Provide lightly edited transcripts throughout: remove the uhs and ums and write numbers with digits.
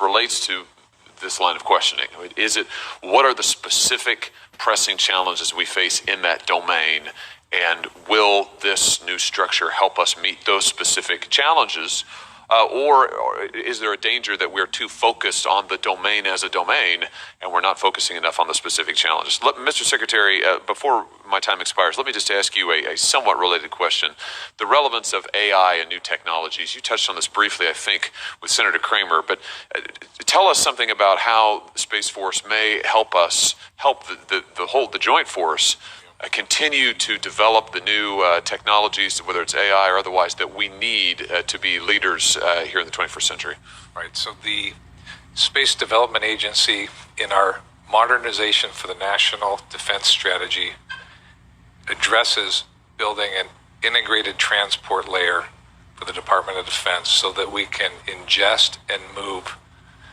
relates to this line of questioning. I mean, what are the specific pressing challenges we face in that domain, and will this new structure help us meet those specific challenges? Or is there a danger that we're too focused on the domain as a domain and we're not focusing enough on the specific challenges? Mr. Secretary, before my time expires, let me just ask you a somewhat related question. The relevance of AI and new technologies. You touched on this briefly, I think, with Senator Kramer, but tell us something about how the Space Force may help the Joint Force continue to develop the new technologies, whether it's AI or otherwise, that we need to be leaders here in the 21st century. Right. So the Space Development Agency, in our modernization for the National Defense Strategy, addresses building an integrated transport layer for the Department of Defense so that we can ingest and move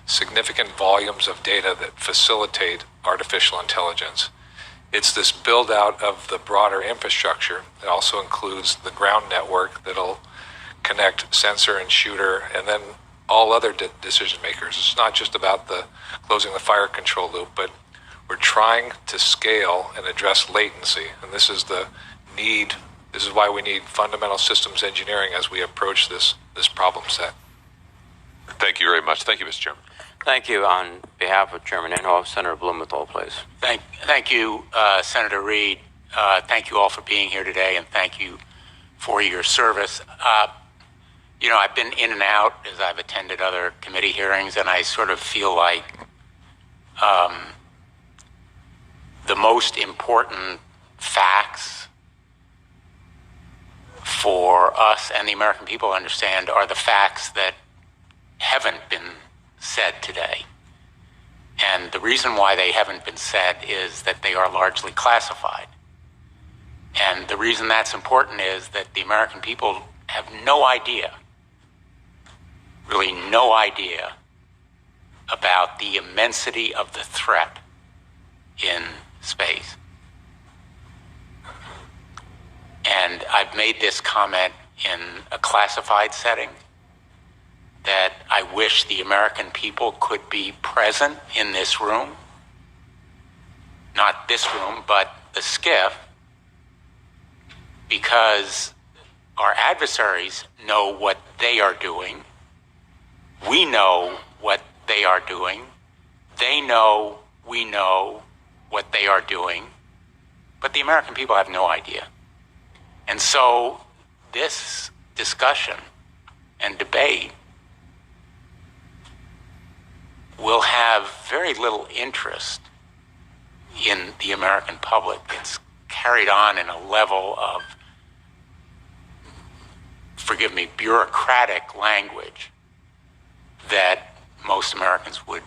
significant volumes of data that facilitate artificial intelligence. It's this build out of the broader infrastructure. It also includes the ground network that'll connect sensor and shooter and then all other decision makers. It's not just about closing the fire control loop, but we're trying to scale and address latency. And this is why we need fundamental systems engineering as we approach this problem set. Thank you very much. Thank you, Mr. Chairman. Thank you. On behalf of Chairman Inhofe, Senator Blumenthal, please. Thank you, Senator Reid. Thank you all for being here today, and thank you for your service. I've been in and out as I've attended other committee hearings, and I sort of feel like the most important facts for us and the American people to understand are the facts that haven't been said today. And the reason why they haven't been said is that they are largely classified. And the reason that's important is that the American people have no idea, really no idea, about the immensity of the threat in space. And I've made this comment in a classified setting, that I wish the American people could be present in this room, not this room, but the SCIF, because our adversaries know what they are doing. We know what they are doing. They know we know what they are doing, but the American people have no idea. And so this discussion and debate will have very little interest in the American public. It's carried on in a level of, forgive me, bureaucratic language that most Americans would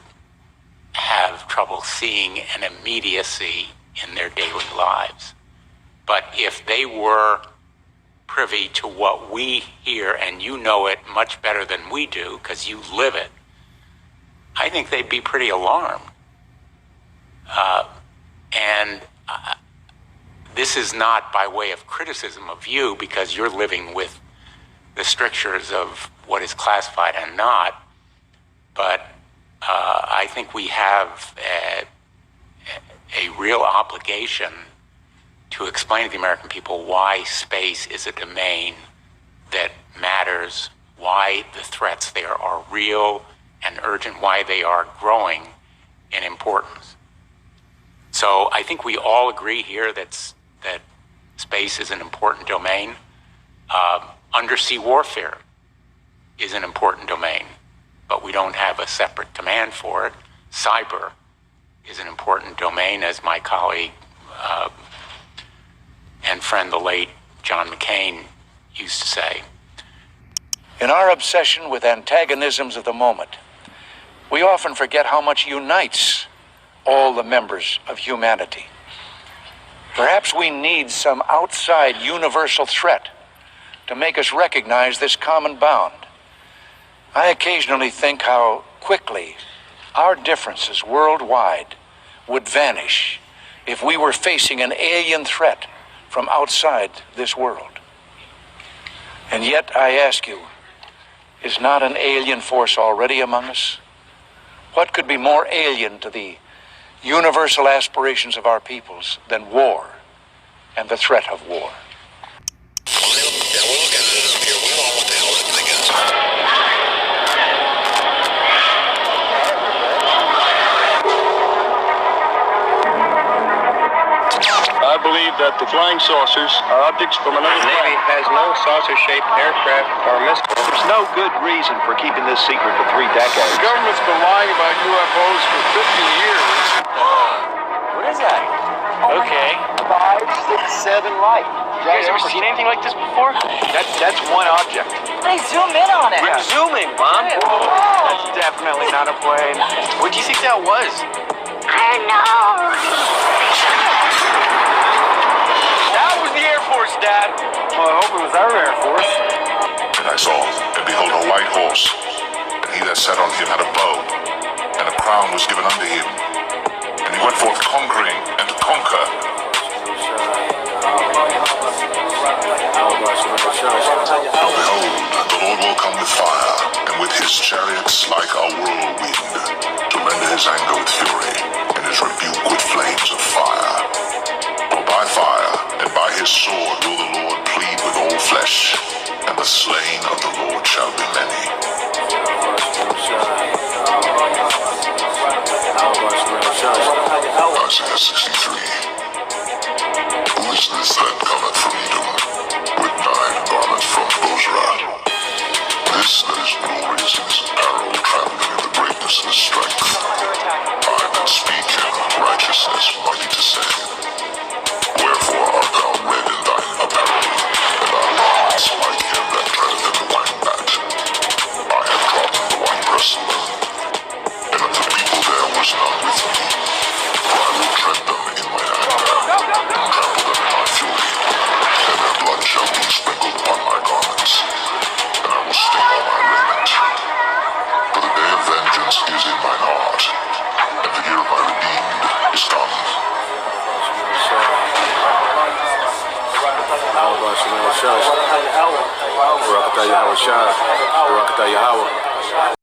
have trouble seeing an immediacy in their daily lives. But if they were privy to what we hear, and you know it much better than we do because you live it, I think they'd be pretty alarmed. This is not by way of criticism of you, because you're living with the strictures of what is classified and not, but I think we have a real obligation to explain to the American people why space is a domain that matters, why the threats there are real and urgent, why they are growing in importance. So I think we all agree here that space is an important domain. Undersea warfare is an important domain, but we don't have a separate command for it. Cyber is an important domain, as my colleague and friend, the late John McCain, used to say. In our obsession with antagonisms of the moment, we often forget how much unites all the members of humanity. Perhaps we need some outside universal threat to make us recognize this common bound. I occasionally think how quickly our differences worldwide would vanish if we were facing an alien threat from outside this world. And yet, I ask you, is not an alien force already among us? What could be more alien to the universal aspirations of our peoples than war and the threat of war? I believe that the flying saucers are objects from another planet. The Navy has no saucer-shaped aircraft or missiles. There's no good reason for keeping this secret for 3 decades. The government's been lying about UFOs for 50 years. What is that? Okay. 5, 6, 7 light. You guys ever seen anything like this before? That's one object. They zoom in on it. I'm zooming, Mom. That's definitely not a plane. What do you think that was? I know. That was the Air Force, Dad. Well, I hope it was our Air Force. And I saw, and behold, a white horse, and he that sat on him had a bow, and a crown was given unto him. And he went forth conquering and to conquer. Now behold, the Lord will come with fire, and with his chariots like a whirlwind, to render his anger with fury, and his rebuke with flames of fire. For by fire and by his sword will the Lord plead with all flesh, and the slain of the Lord shall be many. Isaiah 63. Who is this that cometh from Edom, with 9 garments from Bozrah? This that is glorious in his apparel, traveling in the greatness of his strength. I that speak in righteousness, mighty to save. Wherefore art thou red in thine apparel, and thy garments like him that treadeth in the wine vat? I have trodden the winepress alone, and of the people there was none with me. For I will tread them in my anger, and trample them in my fury, and their blood shall be sprinkled upon my garments, and I will stain all my raiment. For the day of vengeance is in mine heart, and the year of my redeemed is come. Yahawashi. Yahawashi.